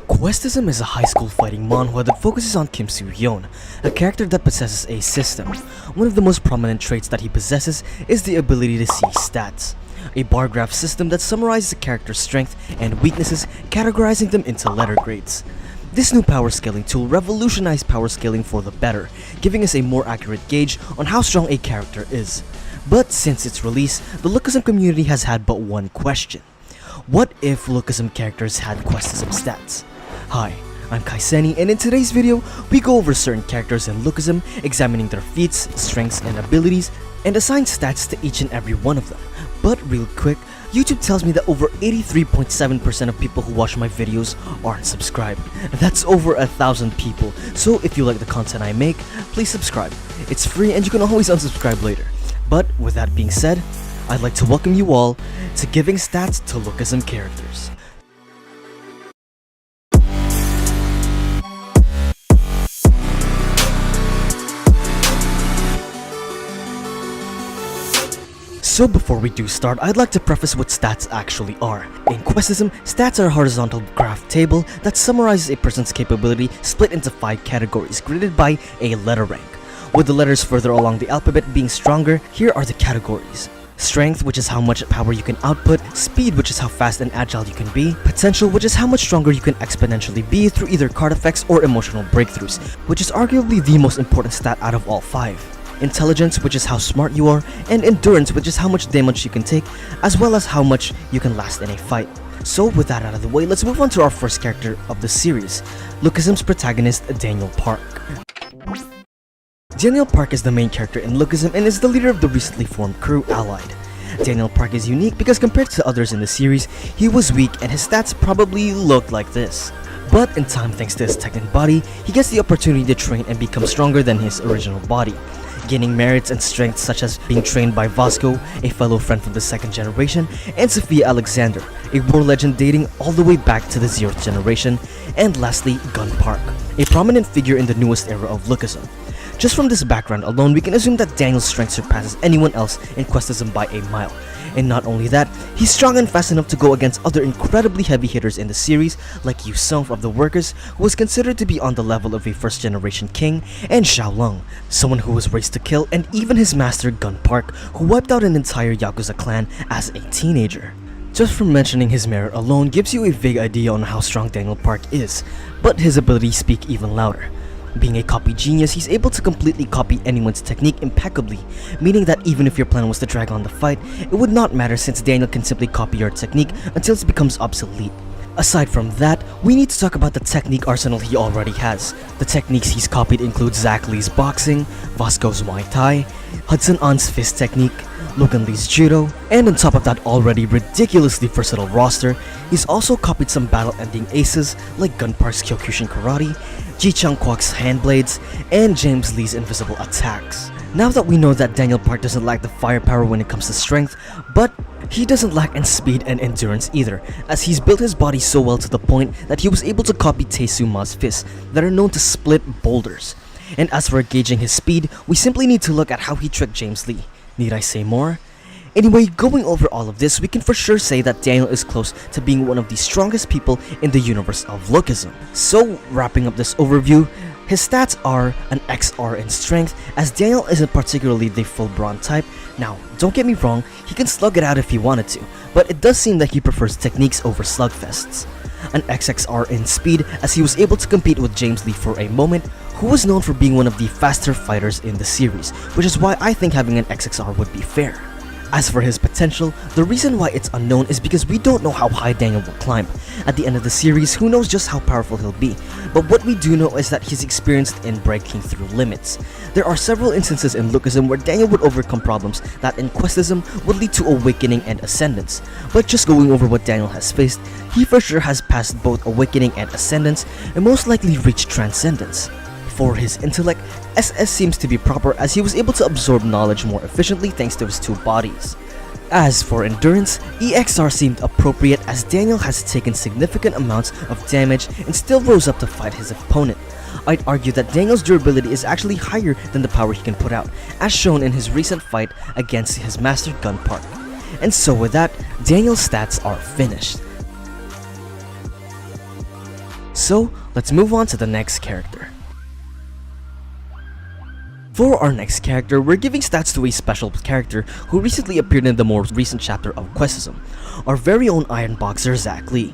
Questism is a high school fighting manhwa that focuses on Kim Soo-yeon, a character that possesses a system. One of the most prominent traits that he possesses is the ability to see stats, a bar graph system that summarizes a character's strength and weaknesses, categorizing them into letter grades. This new power scaling tool revolutionized power scaling for the better, giving us a more accurate gauge on how strong a character is. But since its release, the Lookism community has had but one question. What if Lookism characters had Questism stats? Hi, I'm Kaiseni, and in today's video, we go over certain characters in Lookism, examining their feats, strengths, and abilities, and assign stats to each and every one of them. But real quick, YouTube tells me that over 83.7% of people who watch my videos aren't subscribed. That's over 1,000 people, so if you like the content I make, please subscribe. It's free and you can always unsubscribe later. But with that being said, I'd like to welcome you all to giving stats to Lookism characters. So before we do start, I'd like to preface what stats actually are. In Questism, stats are a horizontal graph table that summarizes a person's capability split into 5 categories graded by a letter rank. With the letters further along the alphabet being stronger, here are the categories. Strength, which is how much power you can output, speed, which is how fast and agile you can be, potential, which is how much stronger you can exponentially be through either card effects or emotional breakthroughs, which is arguably the most important stat out of all 5. Intelligence, which is how smart you are, and endurance, which is how much damage you can take, as well as how much you can last in a fight. So with that out of the way, let's move on to our first character of the series, Lookism's protagonist, Daniel Park. Daniel Park is the main character in Lookism and is the leader of the recently formed crew, Allied. Daniel Park is unique because compared to others in the series, he was weak and his stats probably looked like this. But in time, thanks to his technic body, he gets the opportunity to train and become stronger than his original body, gaining merits and strengths such as being trained by Vosco, a fellow friend from the 2nd generation, and Sophia Alexander, a war legend dating all the way back to the 0th generation, and lastly, Gun Park, a prominent figure in the newest era of Lookism. Just from this background alone, we can assume that Daniel's strength surpasses anyone else in Questism by a mile. And not only that, he's strong and fast enough to go against other incredibly heavy hitters in the series like Yu Sung of the Workers, who was considered to be on the level of a 1st generation king, and Xiao Lung, someone who was raised to kill, and even his master Gun Park, who wiped out an entire Yakuza clan as a teenager. Just from mentioning his merit alone gives you a vague idea on how strong Daniel Park is, but his abilities speak even louder. Being a copy genius, he's able to completely copy anyone's technique impeccably, meaning that even if your plan was to drag on the fight, it would not matter since Daniel can simply copy your technique until it becomes obsolete. Aside from that, we need to talk about the technique arsenal he already has. The techniques he's copied include Zack Lee's boxing, Vosco's Muay Thai, Hudson An's fist technique, Logan Lee's judo, and on top of that already ridiculously versatile roster, he's also copied some battle-ending aces like Gun Park's Kyokushin Karate, Ji Chang Kwok's hand blades, and James Lee's invisible attacks. Now that we know that Daniel Park doesn't lack the firepower when it comes to strength, but he doesn't lack in speed and endurance either, as he's built his body so well to the point that he was able to copy Tae-Soo Ma's fists that are known to split boulders. And as for gauging his speed, we simply need to look at how he tricked James Lee. Need I say more? Anyway, going over all of this, we can for sure say that Daniel is close to being one of the strongest people in the universe of Lookism. So, wrapping up this overview, his stats are an XR in strength, as Daniel isn't particularly the full brawn type. Now, don't get me wrong, he can slug it out if he wanted to, but it does seem that he prefers techniques over slugfests. An XXR in speed, as he was able to compete with James Lee for a moment, who was known for being one of the faster fighters in the series, which is why I think having an XXR would be fair. As for his potential, the reason why it's unknown is because we don't know how high Daniel will climb. At the end of the series, who knows just how powerful he'll be, but what we do know is that he's experienced in breaking through limits. There are several instances in Lookism where Daniel would overcome problems that in Questism would lead to awakening and ascendance, but just going over what Daniel has faced, he for sure has passed both awakening and ascendance, and most likely reached transcendence. For his intellect, SS seems to be proper as he was able to absorb knowledge more efficiently thanks to his 2 bodies. As for endurance, EXR seemed appropriate as Daniel has taken significant amounts of damage and still rose up to fight his opponent. I'd argue that Daniel's durability is actually higher than the power he can put out, as shown in his recent fight against his master Gun Park. And so with that, Daniel's stats are finished. So let's move on to the next character. For our next character, we're giving stats to a special character who recently appeared in the more recent chapter of Questism, our very own Iron Boxer Zack Lee.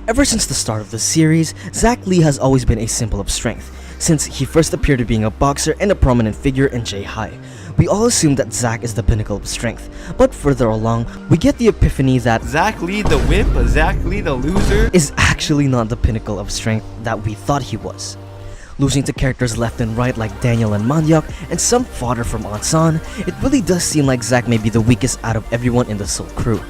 Ever since the start of the series, Zack Lee has always been a symbol of strength, since he first appeared being a boxer and a prominent figure in J-High. We all assume that Zack is the pinnacle of strength, but further along, we get the epiphany that Zack Lee the wimp, Zack Lee the loser, is actually not the pinnacle of strength that we thought he was. Losing to characters left and right like Daniel and Manwha and some fodder from Hudson An, it really does seem like Zack may be the weakest out of everyone in the Soul crew.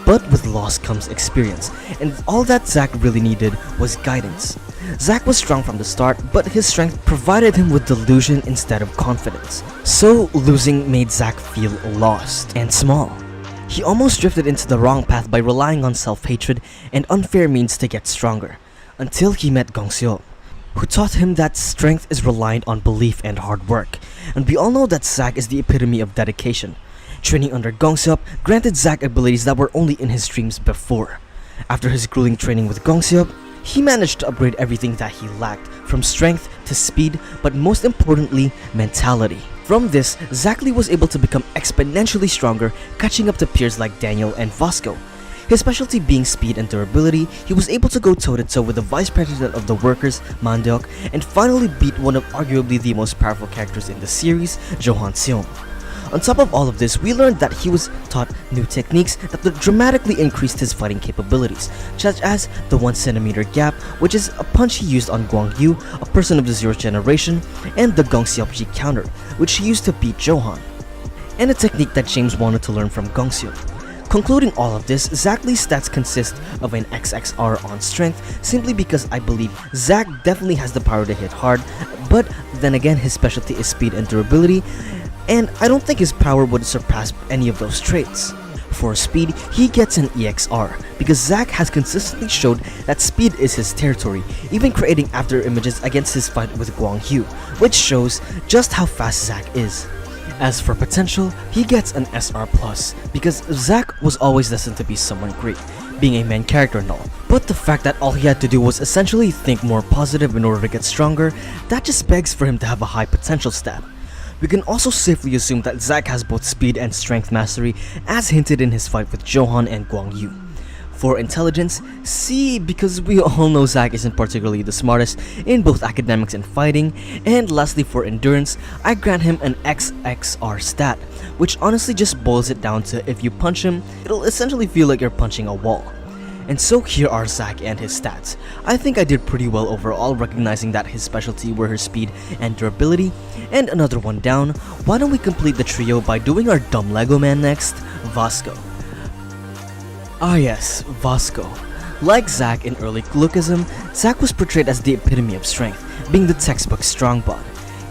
But with loss comes experience, and all that Zack really needed was guidance. Zack was strong from the start, but his strength provided him with delusion instead of confidence. So losing made Zack feel lost and small. He almost drifted into the wrong path by relying on self-hatred and unfair means to get stronger, until he met Gongseo, who taught him that strength is reliant on belief and hard work. And we all know that Zack is the epitome of dedication. Training under Gongseo granted Zack abilities that were only in his dreams before. After his grueling training with Gongseo, he managed to upgrade everything that he lacked, from strength to speed, but most importantly, mentality. From this, Zack Lee was able to become exponentially stronger, catching up to peers like Daniel and Vosco. His specialty being speed and durability, he was able to go toe-to-toe with the vice president of the workers, Manwha, and finally beat one of arguably the most powerful characters in the series, Johan Seong. On top of all of this, we learned that he was taught new techniques that dramatically increased his fighting capabilities, such as the 1cm gap, which is a punch he used on Guang Yu, a person of the Zero generation, and the Gongseo counter, which he used to beat Johan, and a technique that James wanted to learn from Gongseo. Concluding all of this, Zack Lee's stats consist of an XXR on strength simply because I believe Zack definitely has the power to hit hard, but then again his specialty is speed and durability, and I don't think his power would surpass any of those traits. For speed, he gets an EXR because Zack has consistently showed that speed is his territory, even creating after images against his fight with Guang Yu, which shows just how fast Zack is. As for potential, he gets an SR+, because Zack was always destined to be someone great, being a main character and all. But the fact that all he had to do was essentially think more positive in order to get stronger, that just begs for him to have a high potential stat. We can also safely assume that Zack has both speed and strength mastery, as hinted in his fight with Johan and Guang Yu. For intelligence, C, because we all know Zack isn't particularly the smartest in both academics and fighting. And lastly, for endurance, I grant him an XXR stat, which honestly just boils it down to if you punch him, it'll essentially feel like you're punching a wall. And so here are Zack and his stats. I think I did pretty well overall, recognizing that his specialty were his speed and durability. And another one down, why don't we complete the trio by doing our dumb Lego man next, Vosco. Ah yes, Vosco. Like Zack in early Lookism, Zack was portrayed as the epitome of strength, being the textbook strongbot.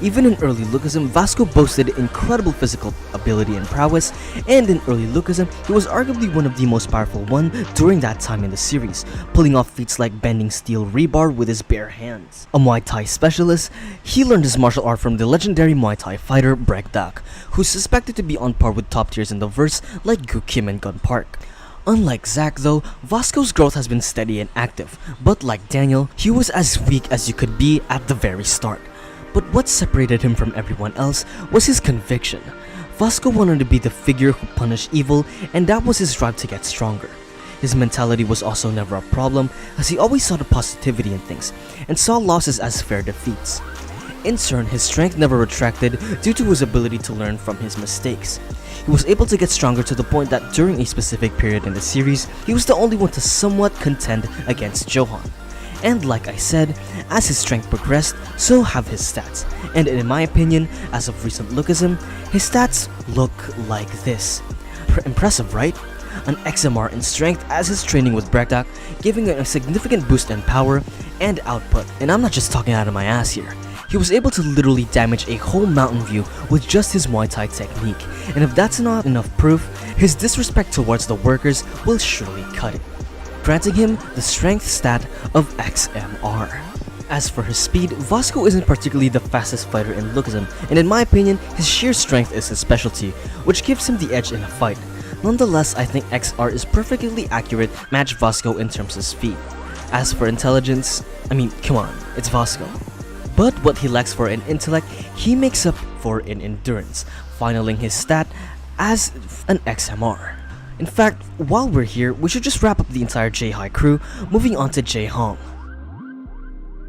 Even in early Lookism, Vosco boasted incredible physical ability and prowess, and in early Lookism, he was arguably one of the most powerful one during that time in the series, pulling off feats like bending steel rebar with his bare hands. A Muay Thai specialist, he learned his martial art from the legendary Muay Thai fighter Brek Dak, who's suspected to be on par with top tiers in the verse like Gu Kim and Gun Park. Unlike Zack though, Vosco's growth has been steady and active, but like Daniel, he was as weak as you could be at the very start. But what separated him from everyone else was his conviction. Vosco wanted to be the figure who punished evil, and that was his drive to get stronger. His mentality was also never a problem, as he always saw the positivity in things, and saw losses as fair defeats. In turn, his strength never retracted due to his ability to learn from his mistakes. He was able to get stronger to the point that during a specific period in the series, he was the only one to somewhat contend against Johan. And like I said, as his strength progressed, so have his stats. And in my opinion, as of recent Lookism, his stats look like this. Impressive, right? An XMR in strength as his training with Brekdak, giving him a significant boost in power and output. And I'm not just talking out of my ass here. He was able to literally damage a whole mountain view with just his Muay Thai technique, and if that's not enough proof, his disrespect towards the workers will surely cut it, granting him the strength stat of XMR. As for his speed, Vosco isn't particularly the fastest fighter in Lookism, and in my opinion, his sheer strength is his specialty, which gives him the edge in a fight. Nonetheless, I think XR is perfectly accurate match Vosco in terms of speed. As for intelligence, I mean, come on, it's Vosco. But what he lacks for in intellect, he makes up for in endurance, finaling his stat as an XMR. In fact, while we're here, we should just wrap up the entire J-High crew, moving on to J-Hong.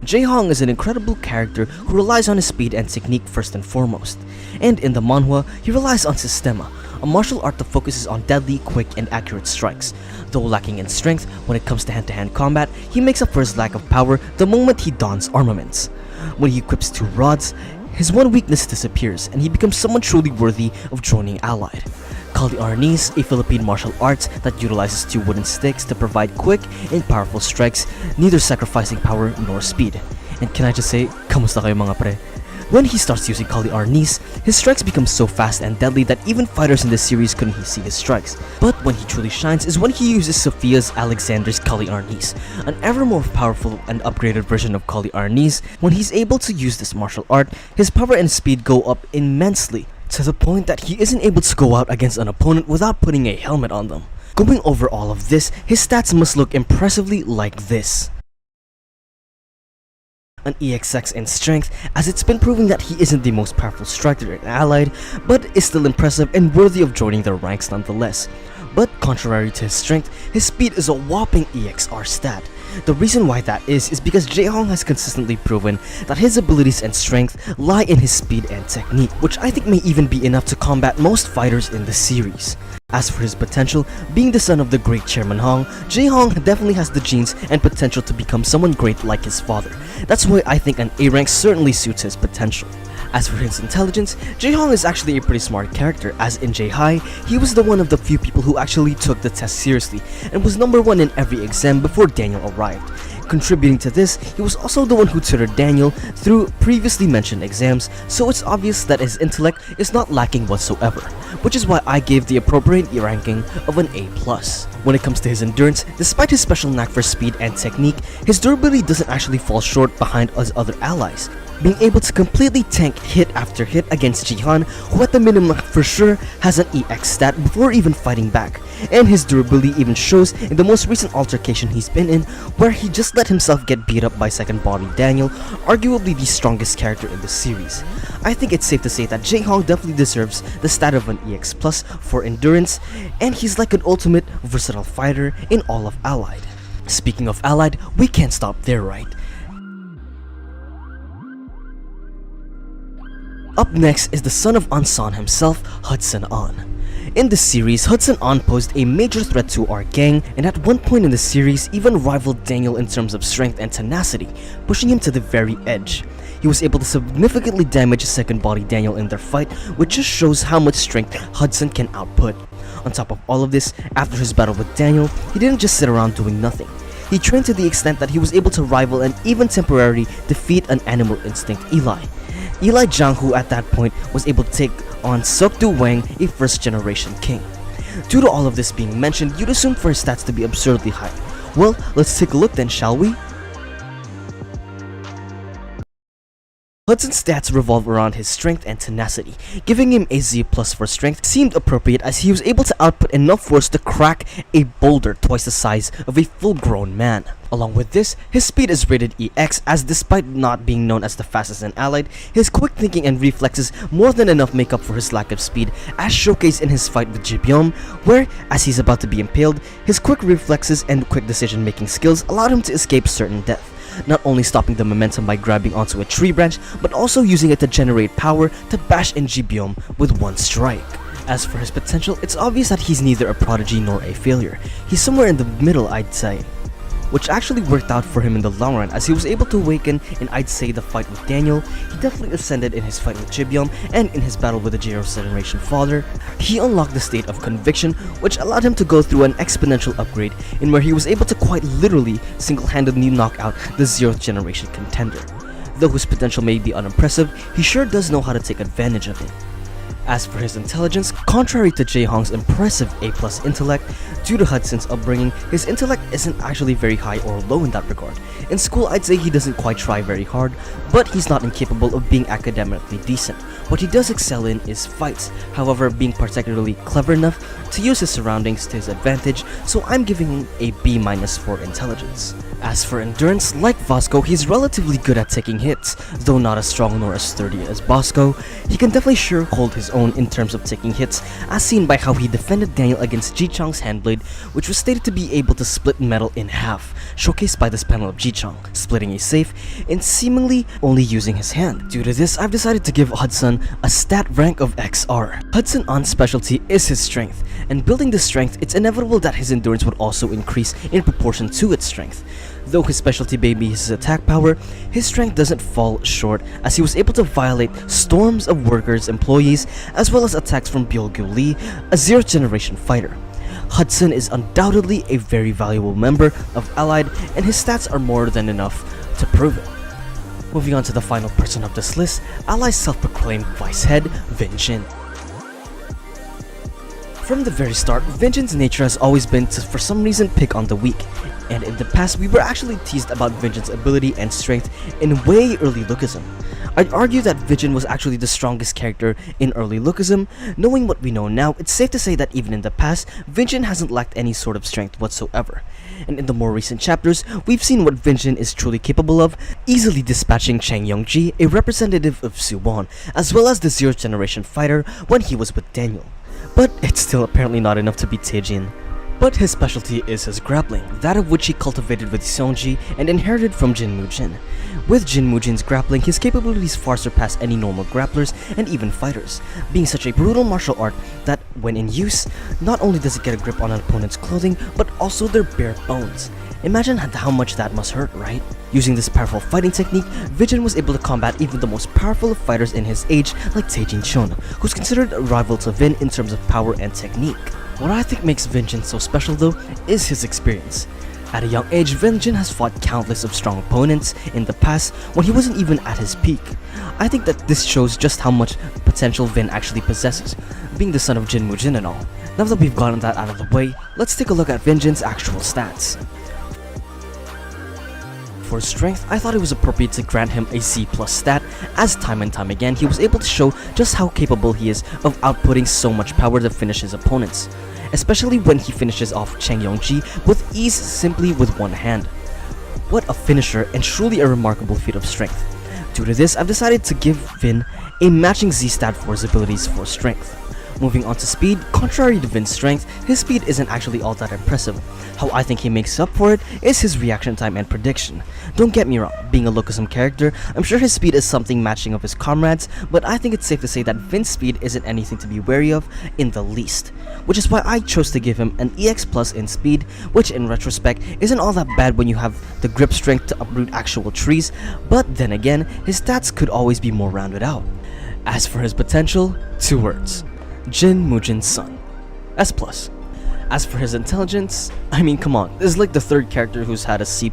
J-Hong is an incredible character who relies on his speed and technique first and foremost. And in the manhwa, he relies on Systema, a martial art that focuses on deadly, quick, and accurate strikes. Though lacking in strength when it comes to hand-to-hand combat, he makes up for his lack of power the moment he dons armaments. When he equips 2 rods, his one weakness disappears and he becomes someone truly worthy of joining Allied. Kali Arnis, a Philippine martial arts that utilizes 2 wooden sticks to provide quick and powerful strikes, neither sacrificing power nor speed. And can I just say, kamusta kayo mga pre? When he starts using Kali Arnis, his strikes become so fast and deadly that even fighters in the series couldn't see his strikes. But when he truly shines is when he uses Sophia's Alexander's Kali Arnis, an ever more powerful and upgraded version of Kali Arnis. When he's able to use this martial art, his power and speed go up immensely, to the point that he isn't able to go out against an opponent without putting a helmet on them. Going over all of this, his stats must look impressively like this. An EXX in strength, as it's been proven that he isn't the most powerful striker in Allied, but is still impressive and worthy of joining their ranks nonetheless. But contrary to his strength, his speed is a whopping EXR stat. The reason why that is because J-Hong has consistently proven that his abilities and strength lie in his speed and technique, which I think may even be enough to combat most fighters in the series. As for his potential, being the son of the great Chairman Hong, J-Hong definitely has the genes and potential to become someone great like his father. That's why I think an A rank certainly suits his potential. As for his intelligence, J-Hong is actually a pretty smart character, as in J-High, he was the one of the few people who actually took the test seriously and was number 1 in every exam before Daniel arrived. Contributing to this, he was also the one who tutored Daniel through previously mentioned exams, so it's obvious that his intellect is not lacking whatsoever, which is why I gave the appropriate ranking of an A+. When it comes to his endurance, despite his special knack for speed and technique, his durability doesn't actually fall short behind his other allies, being able to completely tank hit after hit against Jihan, who at the minimum for sure has an EX stat before even fighting back. And his durability even shows in the most recent altercation he's been in, where he just let himself get beat up by second body Daniel, arguably the strongest character in the series. I think it's safe to say that J-Hong definitely deserves the stat of an EX plus for endurance, and he's like an ultimate versatile fighter in all of Allied. Speaking of Allied, we can't stop there, right? Up next is the son of Ansan himself, Hudson An. In the series, Hudson An posed a major threat to our gang, and at one point in the series even rivaled Daniel in terms of strength and tenacity, pushing him to the very edge. He was able to significantly damage second body Daniel in their fight, which just shows how much strength Hudson can output. On top of all of this, after his battle with Daniel, he didn't just sit around doing nothing. He trained to the extent that he was able to rival and even temporarily defeat an animal instinct Eli. Eli Zhang, who at that point was able to take on Sokdu Wang, a first generation king. Due to all of this being mentioned, you'd assume for his stats to be absurdly high. Well, let's take a look then, shall we? Hudson's stats revolve around his strength and tenacity. Giving him a Z+ for strength seemed appropriate, as he was able to output enough force to crack a boulder twice the size of a full-grown man. Along with this, his speed is rated EX, as despite not being known as the fastest in Allied, his quick thinking and reflexes more than enough make up for his lack of speed, as showcased in his fight with Jibyom, where, as he's about to be impaled, his quick reflexes and quick decision-making skills allowed him to escape certain death. Not only stopping the momentum by grabbing onto a tree branch, but also using it to generate power to bash in Jibyom with one strike. As for his potential, it's obvious that he's neither a prodigy nor a failure. He's somewhere in the middle, I'd say, which actually worked out for him in the long run, as he was able to awaken in, I'd say, the fight with Daniel. He definitely ascended in his fight with Jibyom, and in his battle with the Zero Generation father. He unlocked the state of conviction, which allowed him to go through an exponential upgrade, in where he was able to quite literally single-handedly knock out the Zero Generation contender. Though his potential may be unimpressive, he sure does know how to take advantage of it. As for his intelligence, contrary to J-Hong's impressive A+ intellect, Due to Hudson's upbringing, his intellect isn't actually very high or low in that regard. In school, I'd say he doesn't quite try very hard, but he's not incapable of being academically decent. What he does excel in is fights, however being particularly clever enough to use his surroundings to his advantage, so I'm giving him a B- for intelligence. As for endurance, like Vosco, he's relatively good at taking hits, though not as strong nor as sturdy as Vosco. He can definitely sure hold his own in terms of taking hits, as seen by how he defended Daniel against Ji-chang's handblade, which was stated to be able to split metal in half, showcased by this panel of Ji-chang, splitting a safe, and seemingly only using his hand. Due to this, I've decided to give Hudson a stat rank of XR. Hudson An's specialty is his strength, and building this strength, it's inevitable that his endurance would also increase in proportion to its strength. Though his specialty baby is his attack power, his strength doesn't fall short, as he was able to violate storms of workers, employees, as well as attacks from Byul-gyu Lee, a 0th generation fighter. Hudson is undoubtedly a very valuable member of Allied, and his stats are more than enough to prove it. Moving on to the final person of this list, Allied's self-proclaimed vice head, Venshin. From the very start, Venshin's nature has always been to for some reason pick on the weak, and in the past we were actually teased about Venshin's ability and strength in way early Lookism. I'd argue that Venshin was actually the strongest character in early Lookism. Knowing what we know now, it's safe to say that even in the past, Venshin hasn't lacked any sort of strength whatsoever. And in the more recent chapters, we've seen what Venshin is truly capable of, easily dispatching Chang Yongji, a representative of Suwon, as well as the 0th generation fighter when he was with Daniel. But it's still apparently not enough to beat Taejin. But his specialty is his grappling, that of which he cultivated with Seongji and inherited from Jin Mujin. With Jin Mujin's grappling, his capabilities far surpass any normal grapplers and even fighters, being such a brutal martial art that, when in use, not only does it get a grip on an opponent's clothing, but also their bare bones. Imagine how much that must hurt, right? Using this powerful fighting technique, Venshin was able to combat even the most powerful of fighters in his age like Taejin Chun, who's considered a rival to Vin in terms of power and technique. What I think makes Venshin so special though is his experience. At a young age, Venshin has fought countless of strong opponents in the past when he wasn't even at his peak. I think that this shows just how much potential Vin actually possesses, being the son of Jin Mujin and all. Now that we've gotten that out of the way, let's take a look at Venshin's actual stats. For strength, I thought it was appropriate to grant him a C+ stat, as time and time again he was able to show just how capable he is of outputting so much power to finish his opponents, especially when he finishes off Chang Yongji with ease simply with one hand. What a finisher and truly a remarkable feat of strength. Due to this, I've decided to give Vin a matching Z stat for his abilities for strength. Moving on to speed, contrary to Vin's strength, his speed isn't actually all that impressive. How I think he makes up for it is his reaction time and prediction. Don't get me wrong, being a Lookism character, I'm sure his speed is something matching of his comrades, but I think it's safe to say that Vin's speed isn't anything to be wary of in the least. Which is why I chose to give him an EX plus in speed, which in retrospect isn't all that bad when you have the grip strength to uproot actual trees, but then again, his stats could always be more rounded out. As for his potential, 2 words. Jin Mujin's son. S+. As for his intelligence, I mean come on, this is like the 3rd character who's had a C+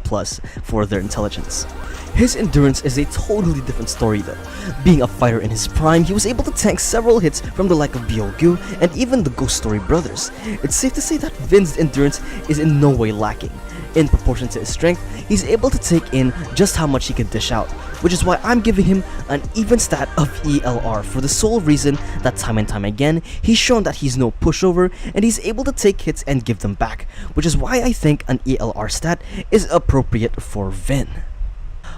for their intelligence. His endurance is a totally different story though. Being a fighter in his prime, he was able to tank several hits from the like of Byul-gyu and even the Ghost Story brothers. It's safe to say that Vin's endurance is in no way lacking. In proportion to his strength, he's able to take in just how much he can dish out, which is why I'm giving him an even stat of ELR for the sole reason that time and time again, he's shown that he's no pushover and he's able to take hits and give them back, which is why I think an ELR stat is appropriate for Vin.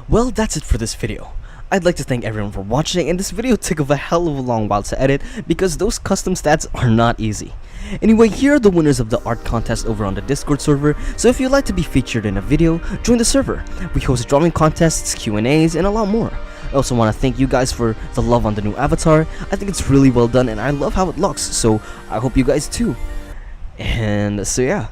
Well, that's it for this video. I'd like to thank everyone for watching, and this video took a hell of a long while to edit because those custom stats are not easy. Anyway, here are the winners of the art contest over on the Discord server, so if you'd like to be featured in a video, join the server. We host drawing contests, Q&As, and a lot more. I also want to thank you guys for the love on the new avatar. I think it's really well done and I love how it looks, so I hope you guys too. And so yeah.